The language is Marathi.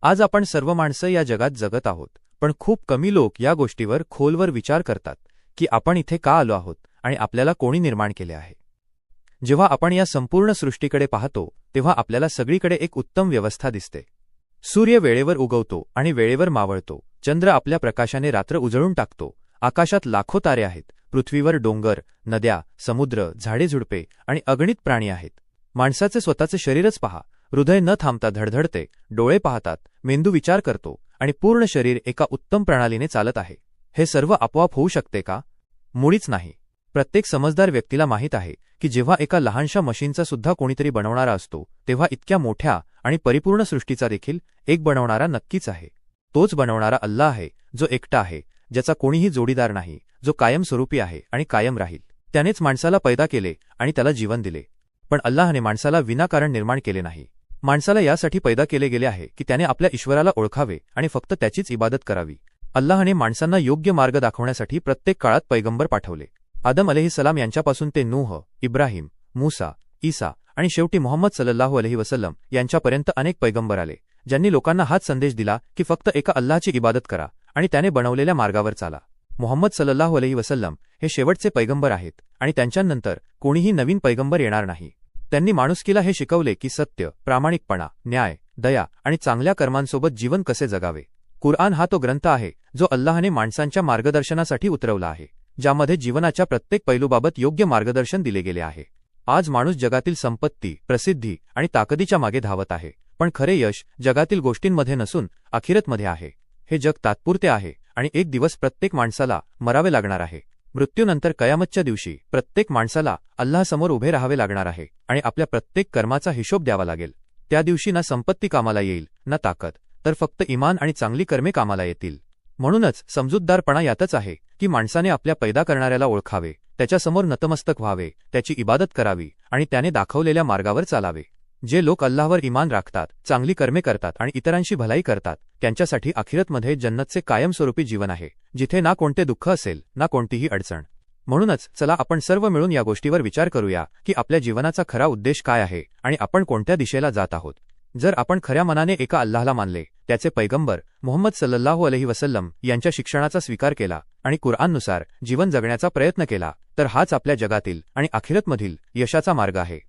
आज आपण सर्व माणसं या जगात जगत आहोत, पण खूप कमी लोक या गोष्टीवर खोलवर विचार करतात की आपण इथे का आलो आहोत आणि आपल्याला कोणी निर्माण केले आहे. जेव्हा आपण या संपूर्ण सृष्टीकडे पाहतो तेव्हा आपल्याला सगळीकडे एक उत्तम व्यवस्था दिसते. सूर्य वेळेवर उगवतो आणि वेळेवर मावळतो, चंद्र आपल्या प्रकाशाने रात्र उजळून टाकतो, आकाशात लाखो तारे आहेत, पृथ्वीवर डोंगर, नद्या, समुद्र, झाडेझुडपे आणि अगणित प्राणी आहेत. माणसाचे स्वतःचे शरीरच पहा, हृदय न थांबता धडधडते, डोळे पाहतात, मेंदू विचार करतो आणि पूर्ण शरीर एका उत्तम प्रणालीने चालत आहे. हे सर्व आपोआप होऊ शकते का? मुळीच नाही. प्रत्येक समजदार व्यक्तीला माहीत आहे की जेव्हा एका लहानशा मशीनचा सुद्धा कोणीतरी बनवणारा असतो तेव्हा इतक्या मोठ्या आणि परिपूर्ण सृष्टीचा देखील एक बनवणारा नक्कीच आहे. तोच बनवणारा अल्लाह आहे, जो एकटा आहे, ज्याचा कोणीही जोडीदार नाही, जो कायमस्वरूपी आहे आणि कायम राहील. त्यानेच माणसाला पैदा केले आणि त्याला जीवन दिले. पण अल्लाहने माणसाला विनाकारण निर्माण केले नाही. माणसाला यासाठी पैदा केले गेले आहे की त्याने आपल्या ईश्वराला ओळखावे आणि फक्त त्याचीच इबादत करावी. अल्लाहने माणसांना योग्य मार्ग दाखवण्यासाठी प्रत्येक काळात पैगंबर पाठवले. आदम अलैहिस्सलाम यांच्यापासून ते नूह, इब्राहिम, मूसा, ईसा आणि शेवटी मुहम्मद सल्लल्लाहु अलैहि वसल्लम यांच्यापर्यंत अनेक पैगंबर आले, ज्यांनी लोकांना हाच संदेश दिला की फक्त एका अल्लाहची इबादत करा आणि त्याने बनवलेल्या मार्गावर चाला. मुहम्मद सल्लल्लाहु अलैहि वसल्लम हे शेवटचे पैगंबर आहेत आणि त्यांच्यानंतर कोणीही नवीन पैगंबर येणार नाही. त्यांनी माणुसकीला हे शिकवले की सत्य, प्रामाणिकपणा, न्याय, दया आणि चांगल्या कर्मांसोबत जीवन कसे जगावे. कुरआन हा तो ग्रंथ आहे जो अल्लाहने माणसांच्या मार्गदर्शनासाठी उतरवला आहे, ज्यामध्ये जीवनाच्या प्रत्येक पैलूबाबत योग्य मार्गदर्शन दिले गेले आहे. आज माणूस जगातील संपत्ती, प्रसिद्धी आणि ताकदीच्या मागे धावत आहे, पण खरे यश जगातील गोष्टींमध्ये नसून आखिरतमध्ये आहे. हे जग तात्पुरते आहे आणि एक दिवस प्रत्येक माणसाला मरावे लागणार आहे. मृत्यूनंतर कयामतच्या दिवशी प्रत्येक माणसाला अल्लाहसमोर उभे राहावे लागणार आहे आणि आपल्या प्रत्येक कर्माचा हिशोब द्यावा लागेल. त्या दिवशी ना संपत्ती कामाला येईल, ना ताकद, तर फक्त इमान आणि चांगली कर्मे कामाला येतील. म्हणूनच समजूतदारपणा यातच आहे की माणसाने आपल्या पैदा करणाऱ्याला ओळखावे, त्याच्यासमोर नतमस्तक व्हावे, त्याची इबादत करावी आणि त्याने दाखवलेल्या मार्गावर चालावे. जे लोक अल्लाहवर इमान राखतात, चांगली कर्मे करतात आणि इतरांशी भलाई करतात, त्यांच्यासाठी आखिरतमध्ये जन्नतचे कायमस्वरूपी जीवन आहे, जिथे ना कोणते दुःख असेल, ना कोणतीही अडचण. म्हणूनच चला आपण सर्व मिळून या गोष्टीवर विचार करूया की आपल्या जीवनाचा खरा उद्देश काय आहे आणि आपण कोणत्या दिशेला जात आहोत. जर आपण खऱ्या मनाने एका अल्लाहला मानले, त्याचे पैगंबर मुहम्मद सल्लल्लाहु अलैहि वसल्लम यांच्या शिक्षणाचा स्वीकार केला आणि कुरआननुसार जीवन जगण्याचा प्रयत्न केला, तर हाच आपल्या जगातील आणि आखिरतमधील यशाचा मार्ग आहे.